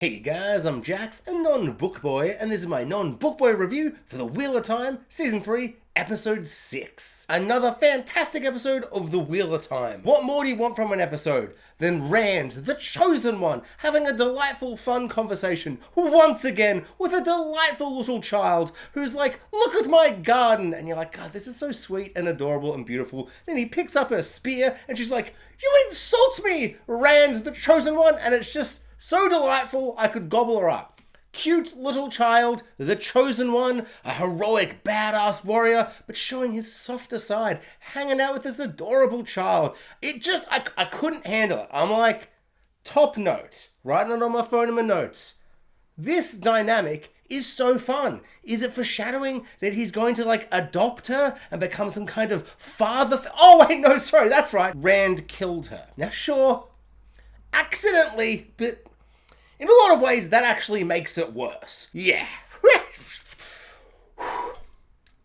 Hey guys, I'm Jax, a non-book boy, and this is my non-book boy review for The Wheel of Time, Season 3, Episode 6. Another fantastic episode of The Wheel of Time. What more do you want from an episode than Rand, the Chosen One, having a delightful, fun conversation, once again, with a delightful little child who's like, look at my garden, and you're like, God, this is so sweet and adorable and beautiful. Then he picks up her spear, and she's like, you insult me, Rand, the Chosen One, and it's just so delightful, I could gobble her up. Cute little child, the chosen one, a heroic badass warrior, but showing his softer side, hanging out with this adorable child. It just, I couldn't handle it. I'm like, top note, writing it on my phone in my notes. This dynamic is so fun. Is it foreshadowing that he's going to like adopt her and become some kind of father? Oh wait, no, sorry, that's right. Rand killed her. Now sure, accidentally, but in a lot of ways, that actually makes it worse. Yeah.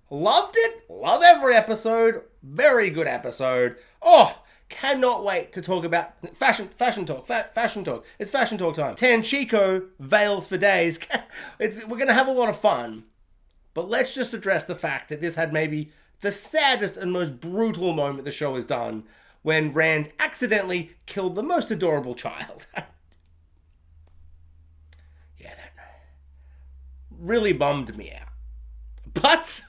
Loved it. Love every episode. Very good episode. Oh, cannot wait to talk about fashion talk. It's fashion talk time. Tanchiko, veils for days. We're going to have a lot of fun. But let's just address the fact that this had maybe the saddest and most brutal moment the show has done when Rand accidentally killed the most adorable child. Really bummed me out. But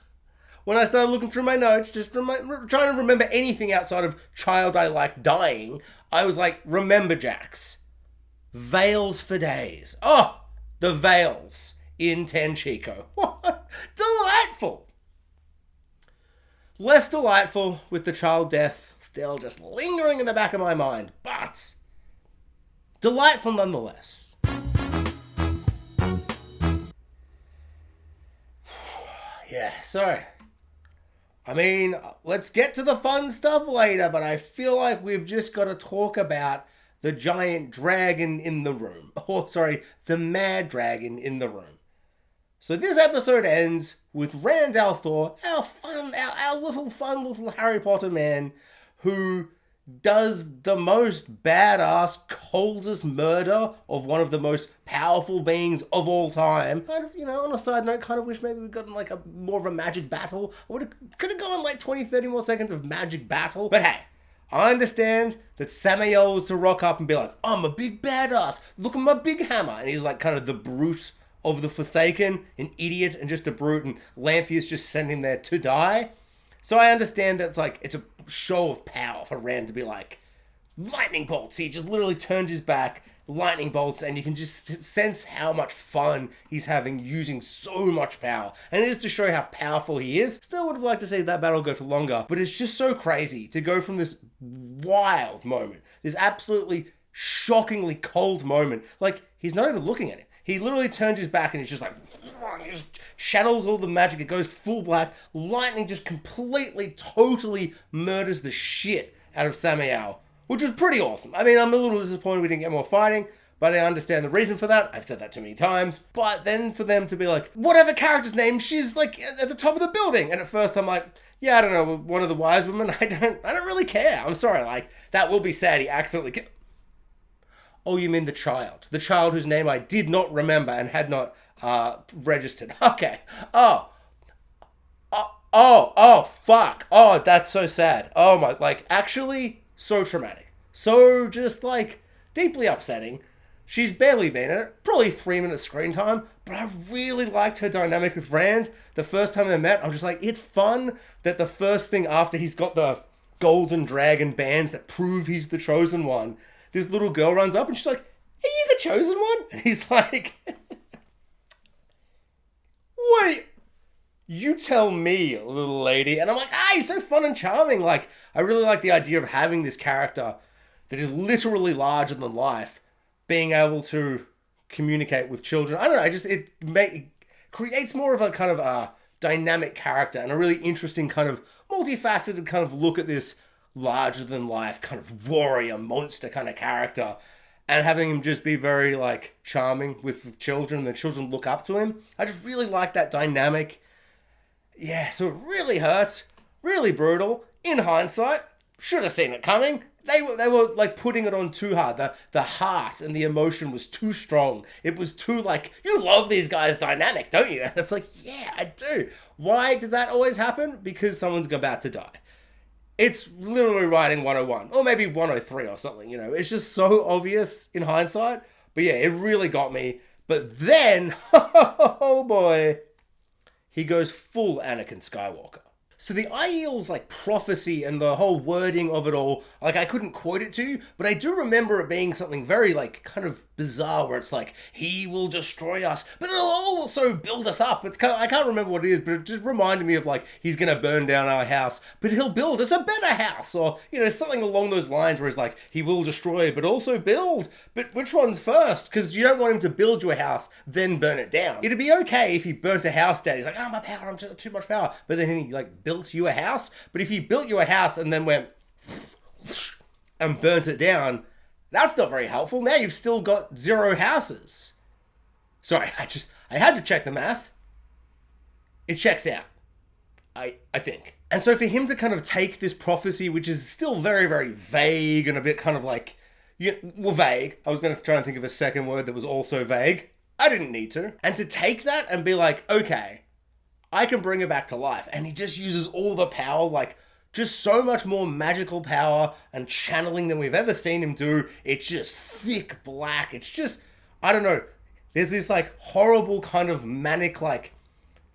when I started looking through my notes, just trying to remember anything outside of child I like dying, I was like, remember Jax. Veils for days. Oh, the veils in Tanchiko. Delightful. Less delightful with the child death still just lingering in the back of my mind, but delightful nonetheless. Yeah, so, I mean, let's get to the fun stuff later, but I feel like we've just got to talk about the giant dragon in the room. Or, sorry, the mad dragon in the room. So this episode ends with Rand al'Thor, our little fun little Harry Potter man, who does the most badass, coldest murder of one of the most powerful beings of all time. Kind of, on a side note, kind of wish maybe we'd gotten like more of a magic battle. Could have gone like 20, 30 more seconds of magic battle. But hey, I understand that Samael was to rock up and be like, I'm a big badass, look at my big hammer. And he's like kind of the brute of the Forsaken, an idiot and just a brute, and Lanfear's just sent him there to die. So I understand that it's a show of power for Rand to be like, lightning bolts. He just literally turned his back, lightning bolts, and you can just sense how much fun he's having using so much power. And it is to show how powerful he is. Still would have liked to see that battle go for longer, but it's just so crazy to go from this wild moment, this absolutely shockingly cold moment. Like, he's not even looking at it. He literally turns his back and he's just like, he just shadows all the magic. It goes full black. Lightning just completely, totally murders the shit out of Samael, which was pretty awesome. I mean, I'm a little disappointed we didn't get more fighting, but I understand the reason for that. I've said that too many times. But then for them to be like, whatever character's name, she's like at the top of the building. And at first I'm like, yeah, I don't know, one of the wise women. I don't really care. I'm sorry. Like, that will be sad. He accidentally killed. Oh, you mean the child? The child whose name I did not remember and had not registered. Okay. Oh, fuck. Oh, that's so sad. Oh my, actually, so traumatic. So just, deeply upsetting. She's barely been in it. Probably 3 minutes screen time. But I really liked her dynamic with Rand. The first time they met, I'm just like, it's fun that the first thing after he's got the golden dragon bands that prove he's the chosen one, this little girl runs up and she's like, are you the chosen one? And he's like, what are you tell me, little lady. And I'm like, he's so fun and charming. Like, I really like the idea of having this character that is literally larger than life, being able to communicate with children. I don't know, it creates more of a kind of a dynamic character and a really interesting kind of multifaceted kind of look at this larger than life kind of warrior monster kind of character, and having him just be very charming with children, and the children look up to him. I just really like that dynamic. Yeah, so it really hurts, really brutal. In hindsight, should have seen it coming. They were like putting it on too hard. The heart and the emotion was too strong. It was too like, you love these guys' dynamic, don't you? And it's like, yeah, I do. Why does that always happen? Because someone's about to die. It's literally writing 101 or maybe 103 or something, you know. It's just so obvious in hindsight. But yeah, it really got me. But then, oh boy, he goes full Anakin Skywalker. So the Aiel's like prophecy and the whole wording of it all, like I couldn't quote it to you, but I do remember it being something very like kind of bizarre where it's like, he will destroy us, but he'll also build us up. It's kind of, I can't remember what it is, but it just reminded me of like, he's going to burn down our house, but he'll build us a better house, or, you know, something along those lines where it's like, he will destroy, but also build. But which one's first? Because you don't want him to build you a house, then burn it down. It'd be okay if he burnt a house down. He's like, oh, my power, I'm too much power. But then he like built you a house. But if he built you a house and then went and burnt it down, that's not very helpful. Now you've still got 0 houses. Sorry, I had to check the math. It checks out, I think. And so for him to kind of take this prophecy, which is still very, very vague and a bit kind of like, vague. I was going to try and think of a second word that was also vague. I didn't need to. And to take that and be like, okay, I can bring it back to life. And he just uses all the power, like, just so much more magical power and channeling than we've ever seen him do. It's just thick black. It's just, I don't know. There's this like horrible kind of manic, like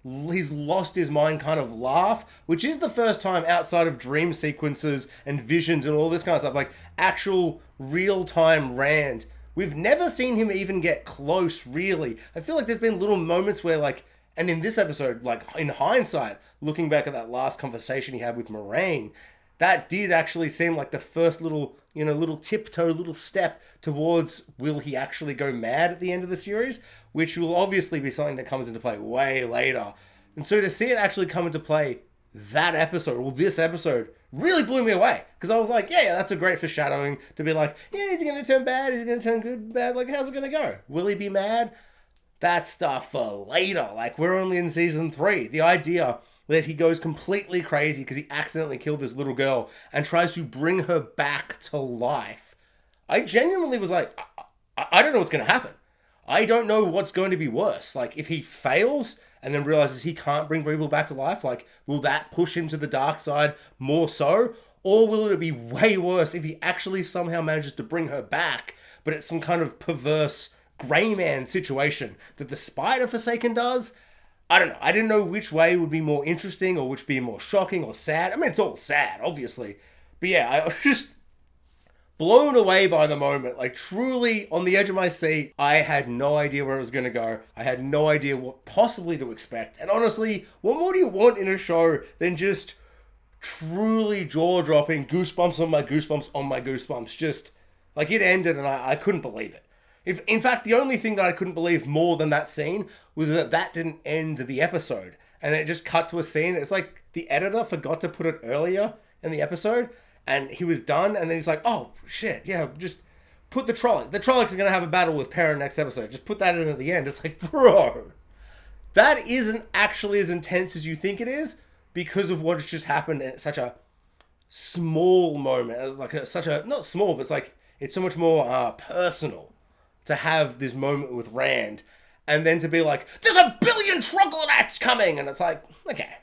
he's lost his mind kind of laugh, which is the first time outside of dream sequences and visions and all this kind of stuff, like actual real-time Rand. We've never seen him even get close, really. I feel like there's been little moments where like, and in this episode, like in hindsight, looking back at that last conversation he had with Moraine, that did actually seem like the first little, you know, little tiptoe, little step towards will he actually go mad at the end of the series, which will obviously be something that comes into play way later. And so to see it actually come into play that episode, or this episode, really blew me away. Because I was like, yeah, that's a great foreshadowing to be like, yeah, he's going to turn bad, he's going to turn good, bad, like how's it going to go? Will he be mad? That's stuff for later. Like, we're only in season 3. The idea that he goes completely crazy because he accidentally killed this little girl and tries to bring her back to life. I genuinely was like, I don't know what's going to happen. I don't know what's going to be worse. Like, if he fails and then realizes he can't bring people back to life, like, will that push him to the dark side more so? Or will it be way worse if he actually somehow manages to bring her back, but it's some kind of perverse Grey Man situation that the Spider Forsaken does? I don't know. I didn't know which way would be more interesting or which would be more shocking or sad. I mean, it's all sad, obviously. But yeah, I was just blown away by the moment. Like, truly on the edge of my seat. I had no idea where it was going to go. I had no idea what possibly to expect. And honestly, what more do you want in a show than just truly jaw-dropping, goosebumps on my goosebumps on my goosebumps? Just, like, it ended and I couldn't believe it. In fact, the only thing that I couldn't believe more than that scene was that didn't end the episode. And it just cut to a scene. It's like the editor forgot to put it earlier in the episode. And he was done. And then he's like, oh, shit, yeah, just put the Trollocs. The Trollocs are going to have a battle with Perrin next episode. Just put that in at the end. It's like, bro, that isn't actually as intense as you think it is because of what's just happened. And it's such a small moment. It's like not small, but it's like, it's so much more personal to have this moment with Rand, and then to be like, there's a billion troglodytes coming, and it's like, okay,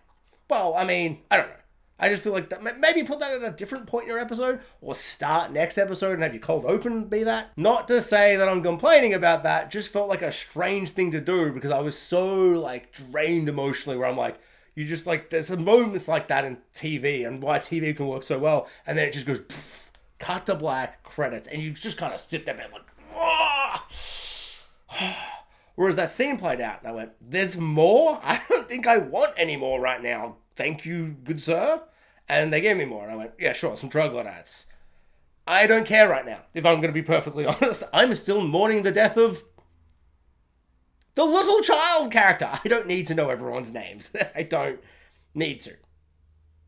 well, I mean, I don't know. I just feel like that, maybe put that at a different point in your episode, or start next episode and have your cold open be that. Not to say that I'm complaining about that, just felt like a strange thing to do because I was so like drained emotionally where I'm like, you just like, there's moments like that in TV and why TV can work so well, and then it just goes, pff, cut to black, credits, and you just kind of sit there like, whereas that scene played out and I went, there's more? I don't think I want any more right now. Thank you, good sir. And they gave me more and I went, yeah, sure, some troglodytes. I don't care right now, if I'm going to be perfectly honest. I'm still mourning the death of the little child character. I don't need to know everyone's names. I don't need to.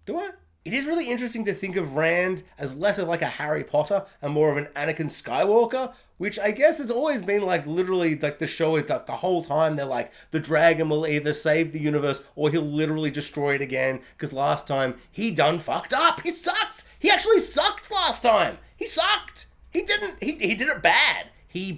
Do I? it is really interesting to think of Rand as less of like a Harry Potter and more of an Anakin Skywalker, which I guess has always been like literally like the show is the whole time they're like the dragon will either save the universe or he'll literally destroy it again because last time he done fucked up. He sucks. He actually sucked last time. He sucked. He didn't. He did it bad. He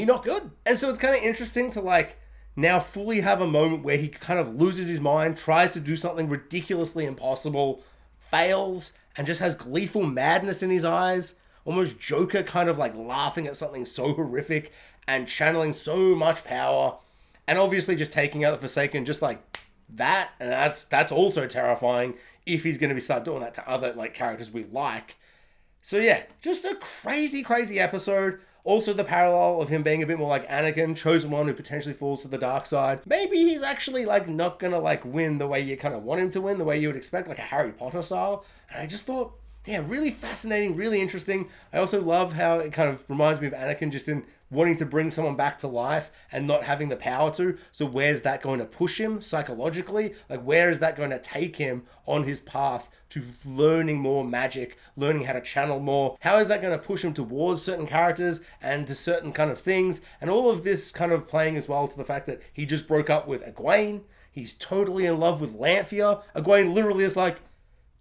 not good. And so it's kind of interesting to like now fully have a moment where he kind of loses his mind, tries to do something ridiculously impossible, fails, and just has gleeful madness in his eyes, almost Joker kind of like laughing at something so horrific and channeling so much power, and obviously just taking out the Forsaken just like that, and that's also terrifying if he's going to be start doing that to other like characters we like. So yeah, just a crazy, crazy episode. Also the parallel of him being a bit more like Anakin, chosen one who potentially falls to the dark side. Maybe he's actually like not gonna like win the way you kind of want him to win, the way you would expect, like a Harry Potter style. And I just thought, yeah, really fascinating, really interesting. I also love how it kind of reminds me of Anakin just in wanting to bring someone back to life and not having the power to. So where's that going to push him psychologically? Like where is that going to take him on his path to learning more magic, learning how to channel more? How is that going to push him towards certain characters and to certain kind of things? And all of this kind of playing as well to the fact that he just broke up with Egwene. He's totally in love with Lanfear. Egwene literally is like,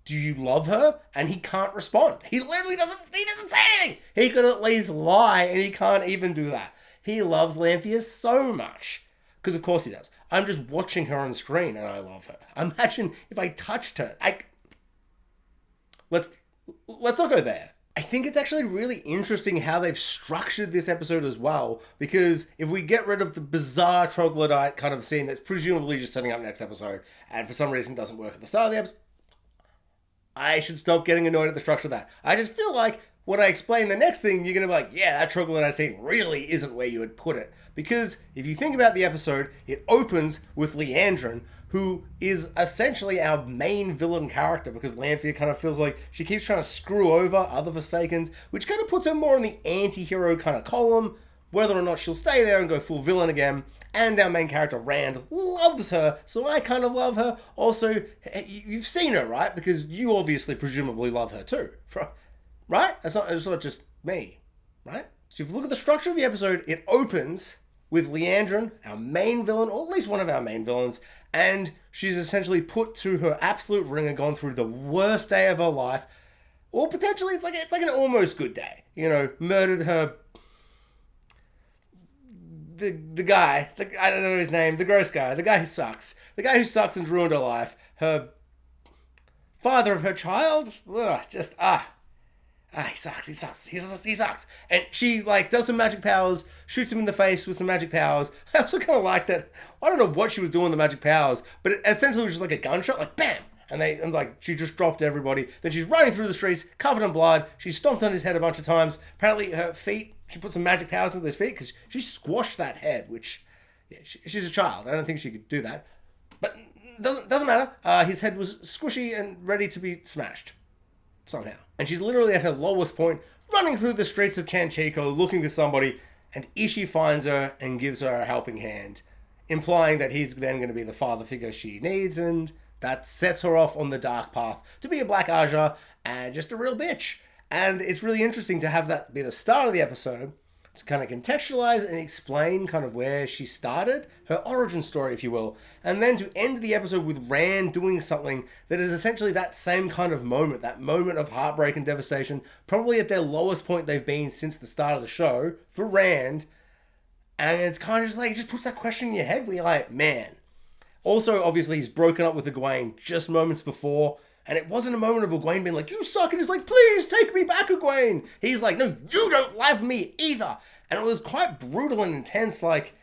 do you love her? And he can't respond. He literally doesn't say anything. He could at least lie, and he can't even do that. He loves Lanfear so much. Because of course he does. I'm just watching her on screen, and I love her. Imagine if I touched her. Let's not go there. I think it's actually really interesting how they've structured this episode as well, because if we get rid of the bizarre troglodyte kind of scene that's presumably just setting up next episode, and for some reason doesn't work at the start of the episode, I should stop getting annoyed at the structure of that. I just feel like when I explain the next thing, you're going to be like, yeah, that troglodyte scene really isn't where you would put it. Because if you think about the episode, it opens with Liandrin, who is essentially our main villain character, because Lanfear kind of feels like she keeps trying to screw over other Forsakens, which kind of puts her more in the anti-hero kind of column, whether or not she'll stay there and go full villain again. And our main character, Rand, loves her, so I kind of love her. Also, you've seen her, right? Because you obviously, presumably, love her too, right? It's not just me, right? So if you look at the structure of the episode, it opens with Liandrin, our main villain, or at least one of our main villains, and she's essentially put to her absolute ringer, gone through the worst day of her life, or potentially it's like an almost good day. You know, murdered her. The guy, I don't know his name, the gross guy, the guy who sucks and ruined her life, her father of her child, he sucks. And she like does some magic powers, shoots him in the face with some magic powers. I also kind of like that. I don't know what she was doing with the magic powers, but it essentially was just like a gunshot, like bam, and like she just dropped everybody. Then she's running through the streets, covered in blood. She stomped on his head a bunch of times. Apparently her feet. She put some magic powers into his feet because she squashed that head, which, yeah, she's a child. I don't think she could do that. But doesn't matter. His head was squishy and ready to be smashed. Somehow. And she's literally at her lowest point, running through the streets of Tanchiko, looking for somebody, and Ishi finds her and gives her a helping hand, implying that he's then going to be the father figure she needs, and that sets her off on the dark path to be a Black Aja and just a real bitch. And it's really interesting to have that be the start of the episode, to kind of contextualize and explain kind of where she started, her origin story, if you will, and then to end the episode with Rand doing something that is essentially that same kind of moment, that moment of heartbreak and devastation, probably at their lowest point they've been since the start of the show for Rand. And it's kind of just like, it just puts that question in your head where you're like, man. Also, obviously, he's broken up with Egwene just moments before. And it wasn't a moment of Egwene being like, you suck, and he's like, please take me back, Egwene. He's like, no, you don't love me either. And it was quite brutal and intense, like,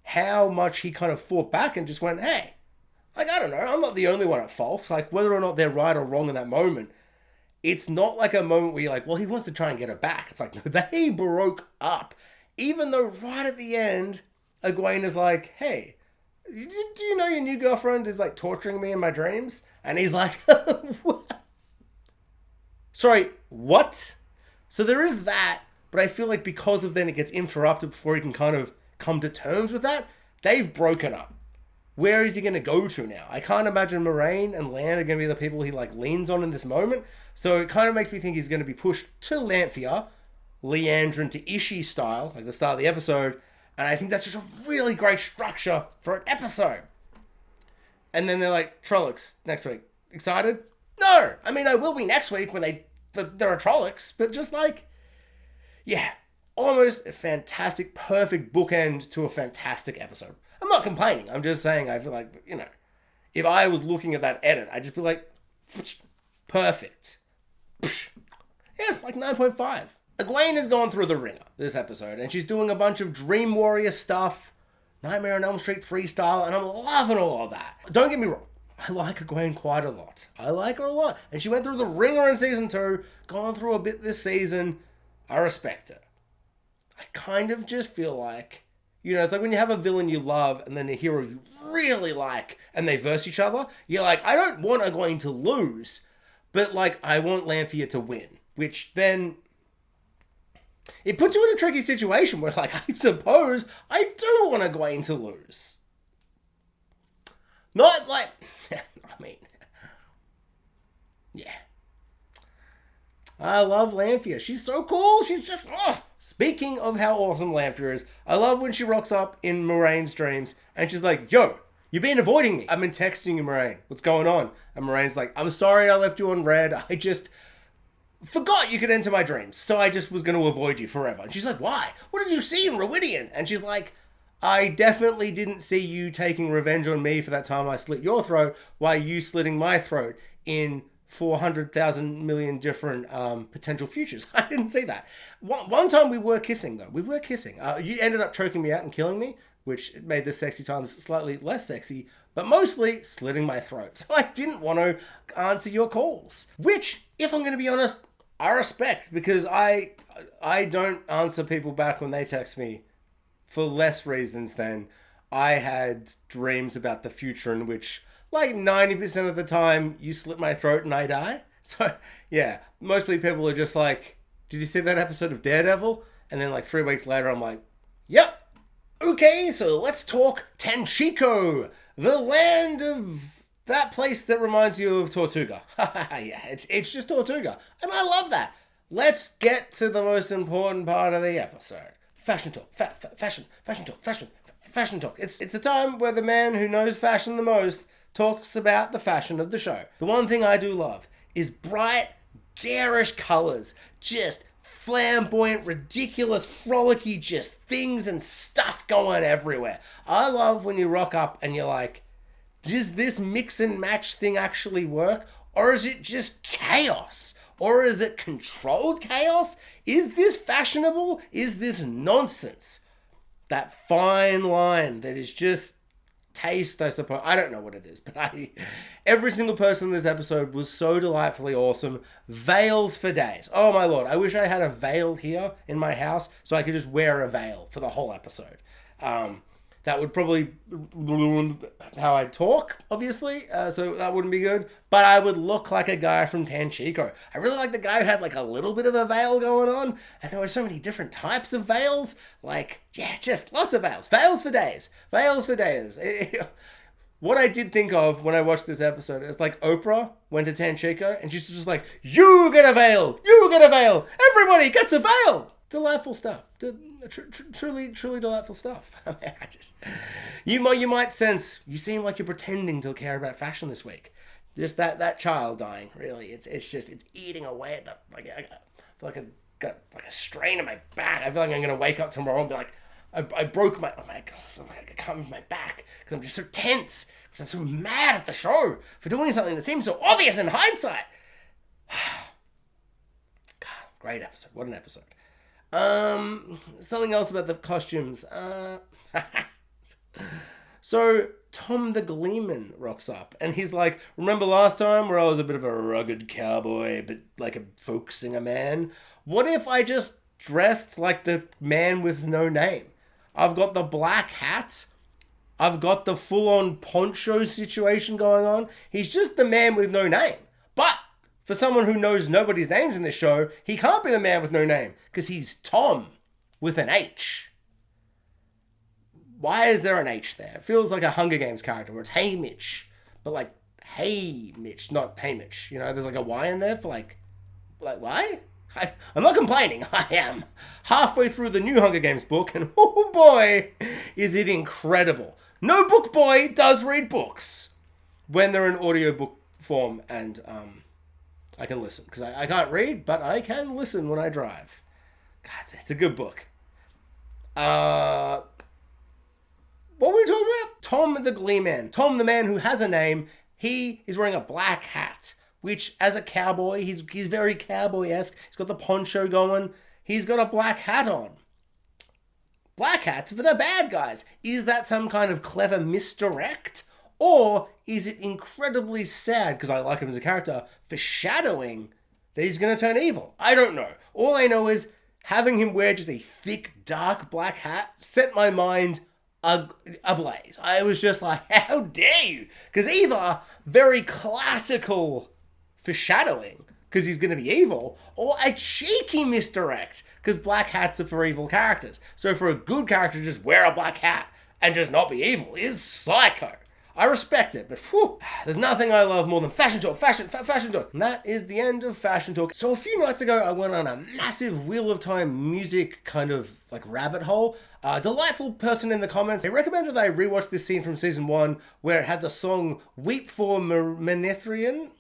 how much he kind of fought back and just went, hey, like, I don't know, I'm not the only one at fault. Like, whether or not they're right or wrong in that moment, it's not like a moment where you're like, well, he wants to try and get her back. It's like, no, they broke up. Even though right at the end, Egwene is like, hey, do you know your new girlfriend is, like, torturing me in my dreams? And he's like, what? Sorry, what? So there is that, but I feel like because of then it gets interrupted before he can kind of come to terms with that, they've broken up. where is he going to go to now? I can't imagine Moraine and Lan are going to be the people he like leans on in this moment. So it kind of makes me think he's going to be pushed to Lanfear, Leandrin to Ishi style, like the start of the episode. And I think that's just a really great structure for an episode. And then they're like, Trollocs next week. Excited? No! I mean, I will be next week when there are Trollocs, but just like, yeah, almost a fantastic, perfect bookend to a fantastic episode. I'm not complaining. I'm just saying I feel like, you know, if I was looking at that edit, I'd just be like, perfect. Yeah, like 9.5. Egwene has gone through the ringer this episode, and she's doing a bunch of Dream Warrior stuff, Nightmare on Elm Street 3 style, and I'm loving all of that. Don't get me wrong. I like Egwene quite a lot. I like her a lot. And she went through the ringer in season 2, gone through a bit this season. I respect her. I kind of just feel like, you know, it's like when you have a villain you love and then a hero you really like and they verse each other. You're like, I don't want Egwene to lose, but like, I want Lanfear to win. Which then, it puts you in a tricky situation where like, I suppose I do want Egwene to lose. Not like, I mean, yeah. I love Lanfear. She's so cool. She's just, Speaking of how awesome Lanfear is, I love when she rocks up in Moraine's dreams and she's like, yo, you've been avoiding me. I've been texting you, Moraine. What's going on? And Moraine's like, I'm sorry I left you on red. I just forgot you could enter my dreams. So I just was going to avoid you forever. And she's like, why? What did you see in Rhuidean? And she's like, I definitely didn't see you taking revenge on me for that time I slit your throat while you slitting my throat in 400,000 million different potential futures. I didn't see that. One time we were kissing, though. We were kissing. You ended up choking me out and killing me, which made the sexy times slightly less sexy, but mostly slitting my throat. So I didn't want to answer your calls, which, if I'm going to be honest, I respect, because I don't answer people back when they text me for less reasons than I had dreams about the future in which, like 90% of the time, you slit my throat and I die. So, yeah, mostly people are just like, did you see that episode of Daredevil? And then like 3 weeks later, I'm like, yep. Okay, so let's talk Tanchiko, the land of that place that reminds you of Tortuga. Yeah, it's just Tortuga. And I love that. Let's get to the most important part of the episode. Fashion talk, fashion talk. It's the time where the man who knows fashion the most talks about the fashion of the show. The one thing I do love is bright, garish colors, just flamboyant, ridiculous, frolicky, just things and stuff going everywhere. I love when you rock up and you're like, does this mix and match thing actually work? Or is it just chaos? Or is it controlled chaos? Is this fashionable? Is this nonsense? That fine line that is just taste, I suppose. I don't know what it is, but every single person in this episode was so delightfully awesome. Veils for days. Oh my lord, I wish I had a veil here in my house so I could just wear a veil for the whole episode. That would probably ruin how I talk, obviously, so that wouldn't be good. But I would look like a guy from Tanchiko. I really like the guy who had like a little bit of a veil going on, and there were so many different types of veils. Like, yeah, just lots of veils. Veils for days. Veils for days. What I did think of when I watched this episode is like Oprah went to Tanchiko, and she's just like, you get a veil! You get a veil! Everybody gets a veil! Delightful stuff. Truly delightful stuff. I mean, you might sense, you seem like you're pretending to care about fashion this week. Just that child dying, really. It's eating away at the, like, I feel like I've got like a strain in my back. I feel like I'm going to wake up tomorrow and be like, I broke my, oh my God, I can't move my back because I'm just so tense because I'm so mad at the show for doing something that seems so obvious in hindsight. God, great episode. What an episode. Something else about the costumes. So Tom the Gleeman rocks up and he's like, remember last time where I was a bit of a rugged cowboy, but like a folk singer man? What if I just dressed like the man with no name? I've got the black hat. I've got the full-on poncho situation going on. He's just the man with no name. But for someone who knows nobody's names in this show, he can't be the man with no name because he's Tom with an H. Why is there an H there? It feels like a Hunger Games character where it's Hey Mitch, but like Hey Mitch, not Hey Mitch. You know, there's like a Y in there for like why? I'm not complaining. I am halfway through the new Hunger Games book, and oh boy, is it incredible. No book boy does read books when they're in audiobook form, and I can listen, because I can't read, but I can listen when I drive. God, it's a good book. What were we talking about? Tom the Gleeman. Tom, the man who has a name. He is wearing a black hat, which, as a cowboy, he's very cowboy-esque. He's got the poncho going. He's got a black hat on. Black hats for the bad guys. Is that some kind of clever misdirect? Or is it incredibly sad, because I like him as a character, foreshadowing that he's going to turn evil? I don't know. All I know is having him wear just a thick, dark black hat set my mind ablaze. I was just like, how dare you? Because either very classical foreshadowing, because he's going to be evil, or a cheeky misdirect, because black hats are for evil characters. So for a good character to just wear a black hat and just not be evil is psycho. I respect it, but whew, there's nothing I love more than fashion talk, fashion talk. And that is the end of fashion talk. So a few nights ago, I went on a massive Wheel of Time music kind of like rabbit hole. A delightful person in the comments, they recommended that I rewatch this scene from season 1 where it had the song Weep for Menethrian.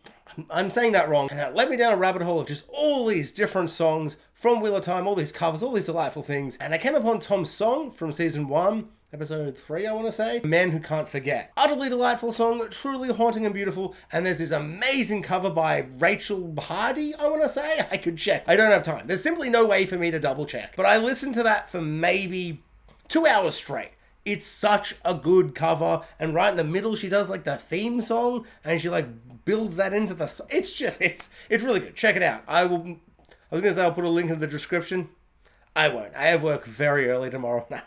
I'm saying that wrong. And it led me down a rabbit hole of just all these different songs from Wheel of Time, all these covers, all these delightful things. And I came upon Tom's song from season 1, episode 3, I want to say. Man Who Can't Forget. Utterly delightful song, truly haunting and beautiful. And there's this amazing cover by Rachel Hardy, I want to say. I could check. I don't have time. There's simply no way for me to double check. But I listened to that for maybe 2 hours straight. It's such a good cover. And right in the middle, she does like the theme song. And she like builds that into the... It's just, it's really good. Check it out. I was going to say I'll put a link in the description. I won't. I have work very early tomorrow, and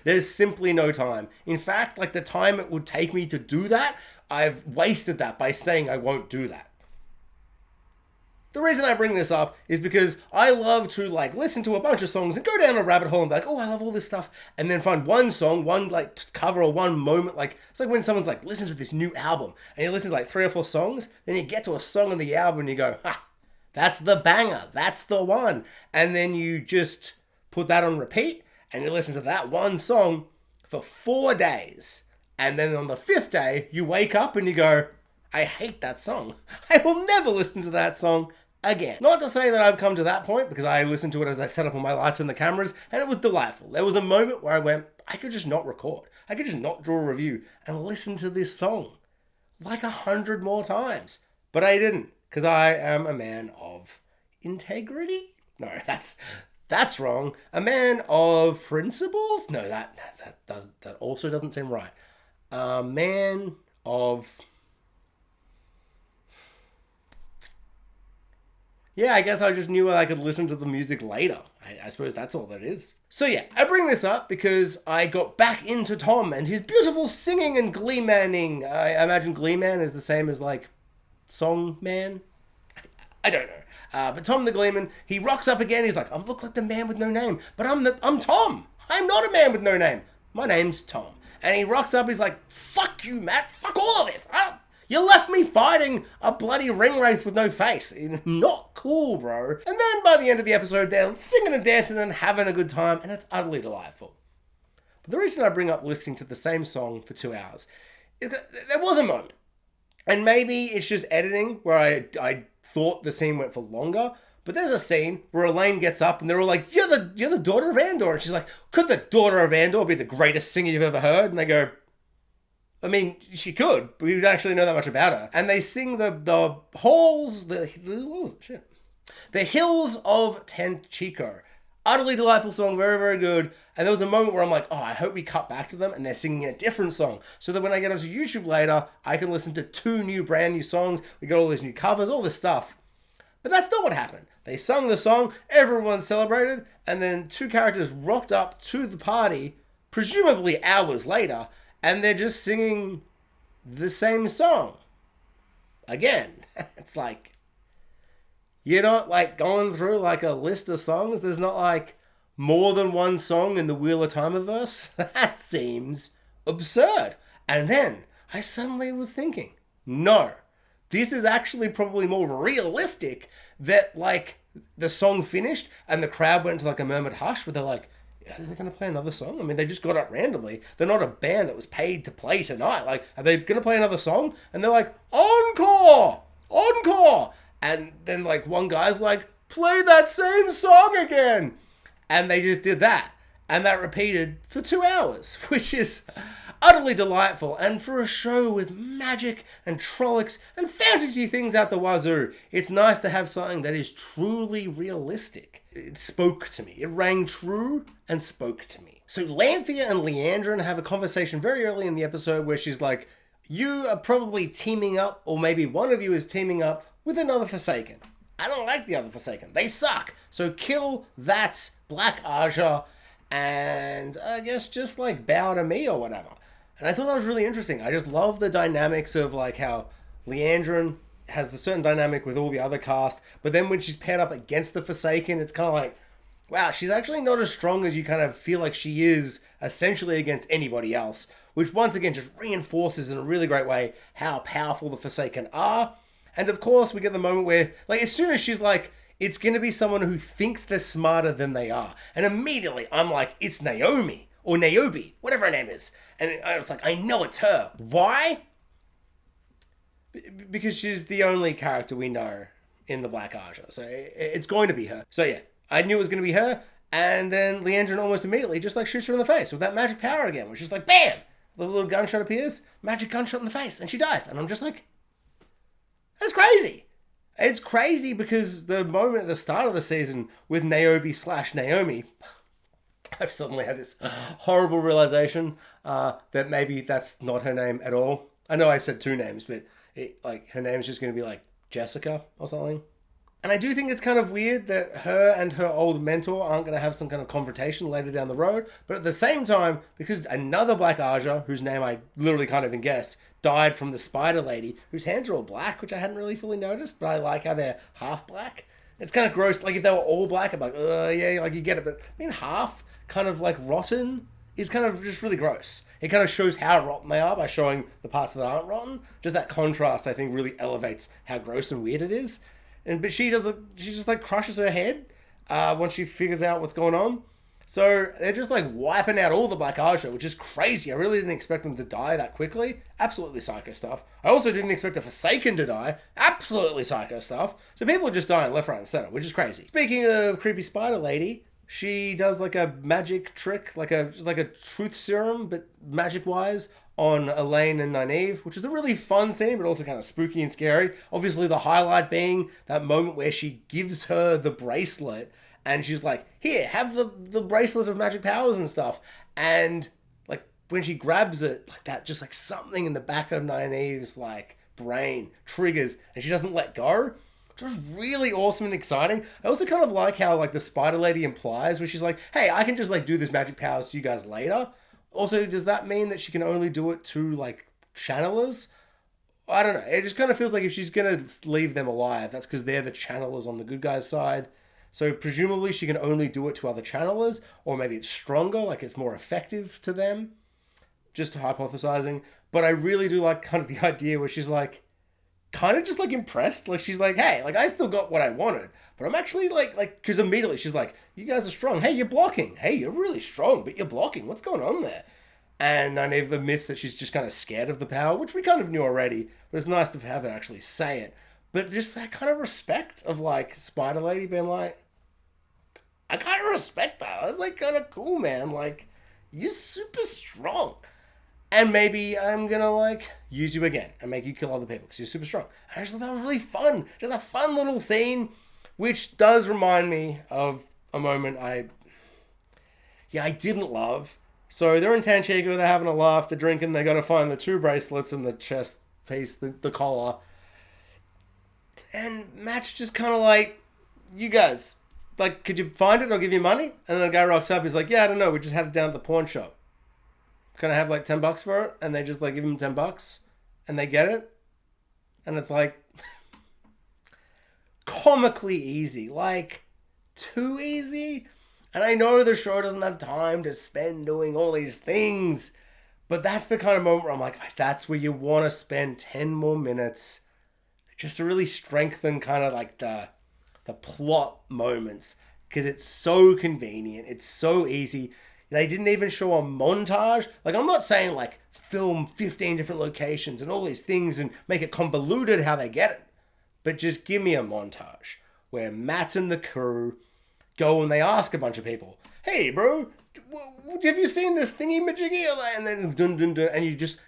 there's simply no time. In fact, like the time it would take me to do that, I've wasted that by saying I won't do that. The reason I bring this up is because I love to like listen to a bunch of songs and go down a rabbit hole and be like, oh, I love all this stuff, and then find one song, one like cover or one moment. Like it's like when someone's like, listen to this new album, and you listen to like 3 or 4 songs, then you get to a song on the album and you go, ha, that's the banger, that's the one. And then you just put that on repeat and you listen to that one song for 4 days. And then on the 5th day, you wake up and you go, I hate that song. I will never listen to that song again. Not to say that I've come to that point, because I listened to it as I set up all my lights and the cameras, and it was delightful. There was a moment where I went, I could just not record. I could just not draw a review and listen to this song like 100 more times. But I didn't, because I am a man of integrity? No, that's wrong. A man of principles? No, that also doesn't seem right. A man of... Yeah, I guess I just knew I could listen to the music later. I suppose that's all that is. So yeah, I bring this up because I got back into Tom and his beautiful singing and glee-manning. I imagine glee-man is the same as like song man. I don't know. But Tom the Gleeman, he rocks up again. He's like, I look like the man with no name, but I'm Tom. I'm not a man with no name. My name's Tom. And he rocks up. He's like, fuck you, Matt. Fuck all of this. You left me fighting a bloody ring wraith with no face. Not cool, bro. And then by the end of the episode, they're singing and dancing and having a good time, and it's utterly delightful. But the reason I bring up listening to the same song for 2 hours is that there was a moment, and maybe it's just editing where I thought the scene went for longer, but there's a scene where Elaine gets up and they're all like, you're the daughter of Andor. And she's like, could the daughter of Andor be the greatest singer you've ever heard? And they go, I mean, she could, but we don't actually know that much about her. And they sing the halls, what was it? Shit. The Hills of Tanchiko. Utterly delightful song, very, very good. And there was a moment where I'm like, oh, I hope we cut back to them and they're singing a different song. So that when I get onto YouTube later, I can listen to 2 brand new songs. We got all these new covers, all this stuff. But that's not what happened. They sung the song, everyone celebrated, and then 2 characters rocked up to the party, presumably hours later, and they're just singing the same song. Again, it's like, you're not like going through like a list of songs. There's not like more than one song in the Wheel of Timeverse? That seems absurd. And then I suddenly was thinking, no, this is actually probably more realistic that, like, the song finished and the crowd went into, like, a murmured hush where they're like, are they going to play another song? I mean, they just got up randomly. They're not a band that was paid to play tonight. Like, are they going to play another song? And they're like, encore! Encore! And then, like, one guy's like, play that same song again! And they just did that. And that repeated for 2 hours, which is utterly delightful. And for a show with magic and trollocs and fantasy things out the wazoo, it's nice to have something that is truly realistic. It spoke to me. It rang true and spoke to me. So Lanfear and Liandrin have a conversation very early in the episode where she's like, you are probably teaming up, or maybe one of you is teaming up with another Forsaken. I don't like the other Forsaken. They suck. So kill that Black Aja and I guess just like bow to me or whatever. And I thought that was really interesting. I just love the dynamics of like how Liandrin has a certain dynamic with all the other cast, but then when she's paired up against the Forsaken, it's kind of like, wow, she's actually not as strong as you kind of feel like she is essentially against anybody else, which once again just reinforces in a really great way how powerful the Forsaken are. And of course, we get the moment where, like, as soon as she's like, it's going to be someone who thinks they're smarter than they are. And immediately I'm like, it's Naomi or Niobe, whatever her name is. And I was like, I know it's her. Why? Because she's the only character we know in the Black Aja. So it's going to be her. So yeah, I knew it was going to be her. And then Liandrin almost immediately just like shoots her in the face with that magic power again, which is like, bam! The little gunshot appears, magic gunshot in the face, and she dies. And I'm just like, that's crazy. It's crazy because the moment at the start of the season with Niobe/Naomi, I've suddenly had this horrible realization that maybe that's not her name at all. I know I said two names, but her name's just going to be like Jessica or something. And I do think it's kind of weird that her and her old mentor aren't going to have some kind of confrontation later down the road. But at the same time, because another Black Aja, whose name I literally can't even guess, died from the spider lady, whose hands are all black, which I hadn't really fully noticed, but I like how they're half black. It's kind of gross. Like if they were all black, I'm like, yeah, like you get it. But I mean, half kind of like rotten is kind of just really gross. It kind of shows how rotten they are by showing the parts that aren't rotten. Just that contrast, I think, really elevates how gross and weird it is. But she just like crushes her head once she figures out what's going on. So they're just like wiping out all the Black Aja, which is crazy. I really didn't expect them to die that quickly. Absolutely psycho stuff. I also didn't expect a Forsaken to die. Absolutely psycho stuff. So people are just dying left, right, and center, which is crazy. Speaking of creepy spider lady, she does like a magic trick, like a truth serum, but magic-wise, on Elaine and Nynaeve, which is a really fun scene, but also kind of spooky and scary. Obviously, the highlight being that moment where she gives her the bracelet, and she's like, here, have the bracelet of magic powers and stuff. And like when she grabs it like that, just like something in the back of Nynaeve's like brain triggers, and she doesn't let go. Which was really awesome and exciting. I also kind of like how like the spider lady implies, where she's like, hey, I can just like do this magic powers to you guys later. Also, does that mean that she can only do it to like channelers? I don't know. It just kind of feels like if she's going to leave them alive, that's because they're the channelers on the good guys' side. So presumably she can only do it to other channelers, or maybe it's stronger, like it's more effective to them. Just hypothesizing. But I really do like kind of the idea where she's like, kind of just like impressed. Like she's like, hey, like I still got what I wanted, but I'm actually like, because immediately she's like, you guys are strong. Hey, you're blocking. Hey, you're really strong, but you're blocking. What's going on there? And Nynaeve admits that she's just kind of scared of the power, which we kind of knew already, but it's nice to have her actually say it. But just that kind of respect of like Spider Lady being like, I kind of respect that. That's like kind of cool, man. Like, you're super strong. And maybe I'm going to like use you again and make you kill other people because you're super strong. And I just thought that was really fun. Just a fun little scene, which does remind me of a moment I didn't love. So they're in Tanchiko, they're having a laugh, they're drinking, they got to find the two bracelets and the chest piece, the collar. And Matt's just kind of like, you guys, like, could you find it? I'll give you money. And then the guy rocks up, he's like, yeah, I don't know, we just had it down at the pawn shop. Can I have like $10 for it? And they just like give him $10 and they get it. And it's like comically easy, like too easy. And I know the show doesn't have time to spend doing all these things, but that's the kind of moment where I'm like, that's where you want to spend 10 more minutes just to really strengthen kind of like the plot moments, because it's so convenient. It's so easy. They didn't even show a montage. Like, I'm not saying like film 15 different locations and all these things and make it convoluted how they get it, but just give me a montage where Matt and the crew go and they ask a bunch of people, hey bro, have you seen this thingy-majiggy? And then dun dun dun, and you just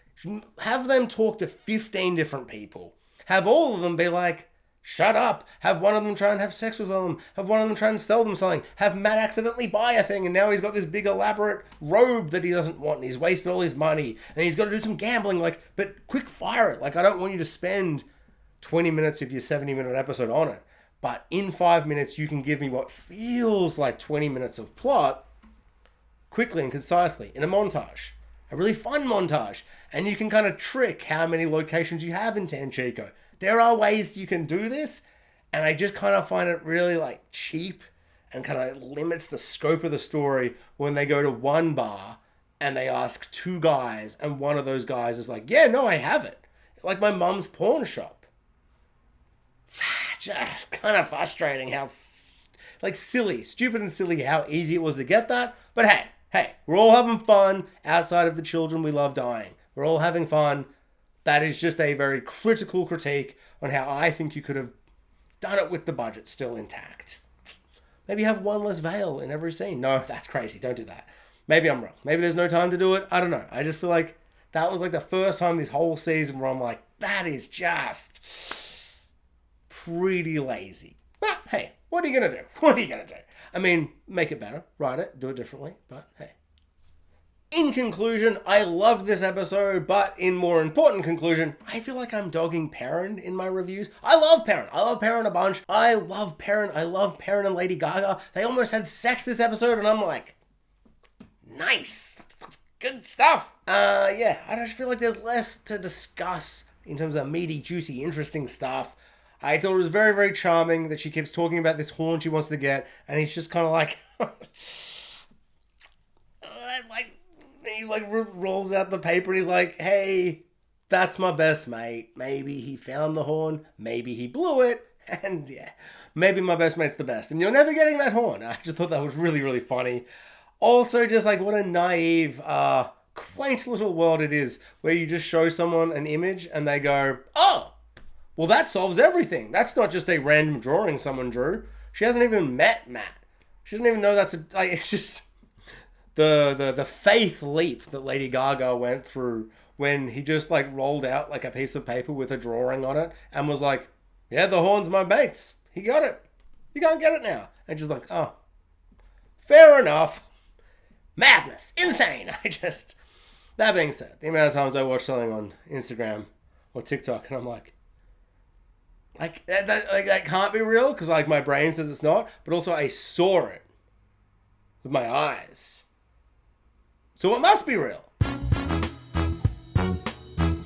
have them talk to 15 different people. Have all of them be like, shut up. Have one of them try and have sex with them. Have one of them try and sell them something. Have Matt accidentally buy a thing and now he's got this big elaborate robe that he doesn't want and he's wasted all his money and he's got to do some gambling. Like, but quick fire it. Like, I don't want you to spend 20 minutes of your 70-minute episode on it. But in 5 minutes, you can give me what feels like 20 minutes of plot quickly and concisely in a montage. A really fun montage. And you can kind of trick how many locations you have in Tanchiko. There are ways you can do this, and I just kind of find it really like cheap and kind of limits the scope of the story when they go to one bar and they ask two guys, and one of those guys is like, yeah, no, I have it. Like my mum's pawn shop. Just kind of frustrating how, like, stupid and silly how easy it was to get that. But hey, we're all having fun outside of the children we love dying. We're all having fun. That is just a very critical critique on how I think you could have done it with the budget still intact. Maybe have one less veil in every scene. No, that's crazy. Don't do that. Maybe I'm wrong. Maybe there's no time to do it. I don't know. I just feel like that was like the first time this whole season where I'm like, that is just pretty lazy. But hey, what are you going to do? What are you going to do? I mean, make it better, write it, do it differently, but hey. In conclusion, I love this episode, but in more important conclusion, I feel like I'm dogging Perrin in my reviews. I love Perrin. I love Perrin a bunch. I love Perrin. I love Perrin and Lady Gaga. They almost had sex this episode, and I'm like, nice. That's good stuff. Yeah, I just feel like there's less to discuss in terms of meaty, juicy, interesting stuff. I thought it was very, very charming that she keeps talking about this horn she wants to get, and he's just kind of like, he rolls out the paper and he's like, hey, that's my best mate. Maybe he found the horn, maybe he blew it, and yeah, maybe my best mate's the best, and you're never getting that horn. I just thought that was really, really funny. Also, just like what a naive, quaint little world it is, where you just show someone an image and they go, oh, well, that solves everything. That's not just a random drawing someone drew. She hasn't even met Matt. She doesn't even know that's it's just the faith leap that Lady Gaga went through when he just like rolled out like a piece of paper with a drawing on it and was like, yeah, the horn's my mate's. He got it. You can't get it now. And just like, oh, fair enough. Madness. Insane. That being said, the amount of times I watch something on Instagram or TikTok and I'm like that can't be real because like my brain says it's not, but also I saw it with my eyes. So it must be real.